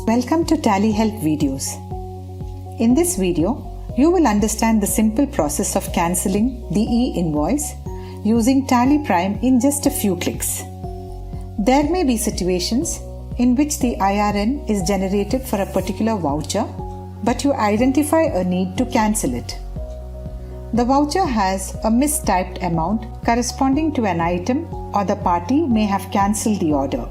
Welcome to Tally Help videos. In this video, you will understand the simple process of cancelling the E-Invoice using TallyPrime in just a few clicks. There may be situations in which the IRN is generated for a particular voucher, but you identify a need to cancel it. The voucher has a mistyped amount corresponding to an item, or the party may have cancelled the order.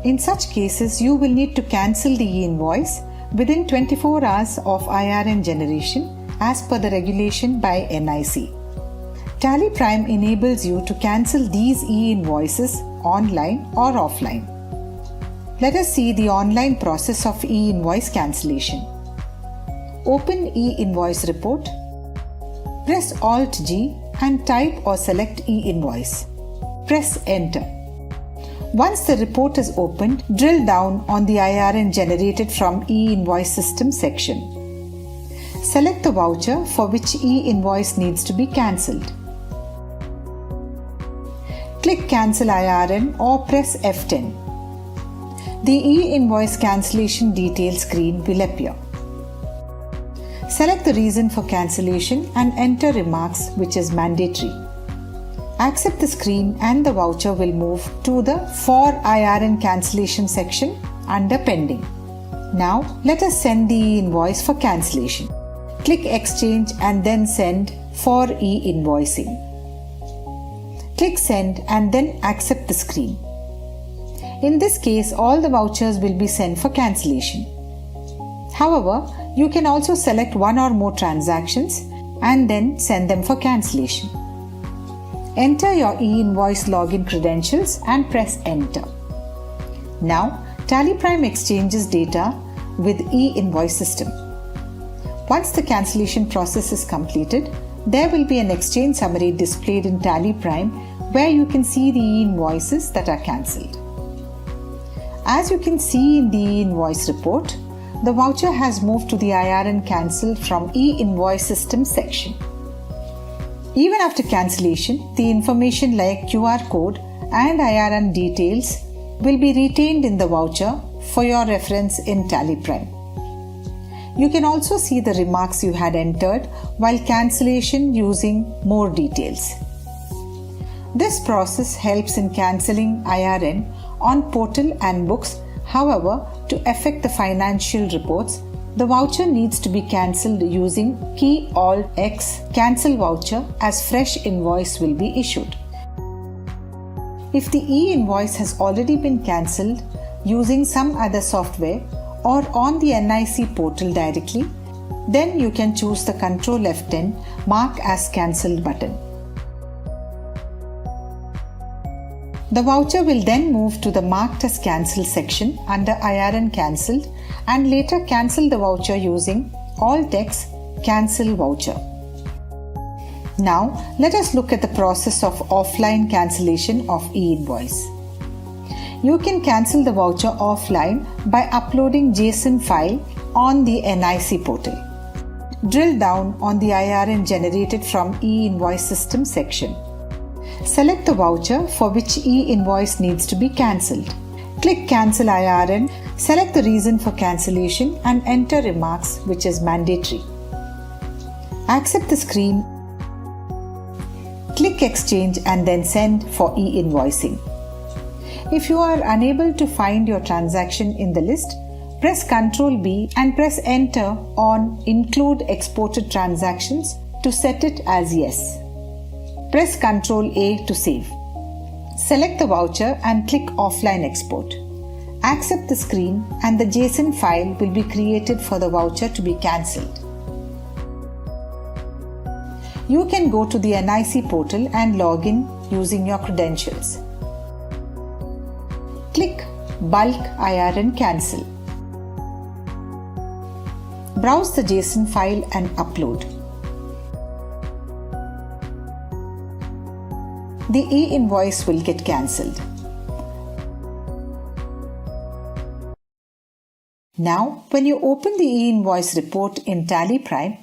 In such cases, you will need to cancel the e-invoice within 24 hours of IRN generation as per the regulation by NIC. TallyPrime enables you to cancel these e-invoices online or offline. Let us see the online process of e-invoice cancellation. Open e-invoice report. Press Alt-G and type or select e-invoice. Press Enter. Once the report is opened, drill down on the IRN generated from E-Invoice System section. Select the voucher for which E-Invoice needs to be cancelled. Click Cancel IRN or press F10. The E-Invoice cancellation details screen will appear. Select the reason for cancellation and enter remarks, which is mandatory. Accept the screen and the voucher will move to the For IRN Cancellation section under Pending. Now let us send the e-invoice for cancellation. Click Exchange and then Send for e-invoicing. Click Send and then accept the screen. In this case, all the vouchers will be sent for cancellation. However, you can also select one or more transactions and then send them for cancellation. Enter your e-invoice login credentials and press Enter. Now, TallyPrime exchanges data with e-invoice system. Once the cancellation process is completed, there will be an exchange summary displayed in TallyPrime where you can see the e-invoices that are cancelled. As you can see in the e-invoice report, the voucher has moved to the IRN cancelled from e-invoice system section. Even after cancellation, the information like QR code and IRN details will be retained in the voucher for your reference in TallyPrime. You can also see the remarks you had entered while cancellation using more details. This process helps in cancelling IRN on portal and books. However, to affect the financial reports, the voucher needs to be cancelled using Key Alt X Cancel Voucher, as fresh invoice will be issued. If the e-invoice has already been cancelled using some other software or on the NIC portal directly, then you can choose the Ctrl F10 Mark as Cancelled button. The voucher will then move to the Marked as Cancelled section under IRN Cancelled and later cancel the voucher using Alt-X Cancel Voucher. Now, let us look at the process of offline cancellation of e-invoice. You can cancel the voucher offline by uploading JSON file on the NIC portal. Drill down on the IRN generated from e-invoice system section. Select the voucher for which e-invoice needs to be cancelled. Click Cancel IRN, select the reason for cancellation and enter remarks, which is mandatory. Accept the screen. Click Exchange and then Send for e-invoicing. If you are unable to find your transaction in the list, press Ctrl B and press Enter on Include Exported Transactions to set it as Yes. Press Ctrl A to save. Select the voucher and click Offline Export. Accept the screen and the JSON file will be created for the voucher to be cancelled. You can go to the NIC portal and log in using your credentials. Click Bulk IRN Cancel. Browse the JSON file and upload. The e-invoice will get cancelled. Now, when you open the e-invoice report in TallyPrime,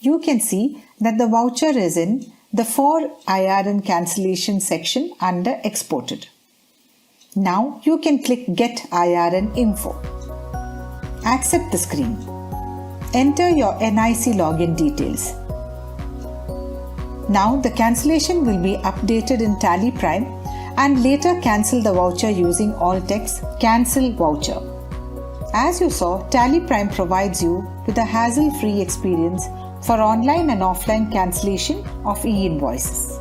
you can see that the voucher is in the For IRN Cancellation section under Exported. Now you can click Get IRN Info. Accept the screen. Enter your NIC login details. Now the cancellation will be updated in TallyPrime and later cancel the voucher using alt text cancel voucher. As you saw, TallyPrime provides you with a hassle-free experience for online and offline cancellation of e-invoices.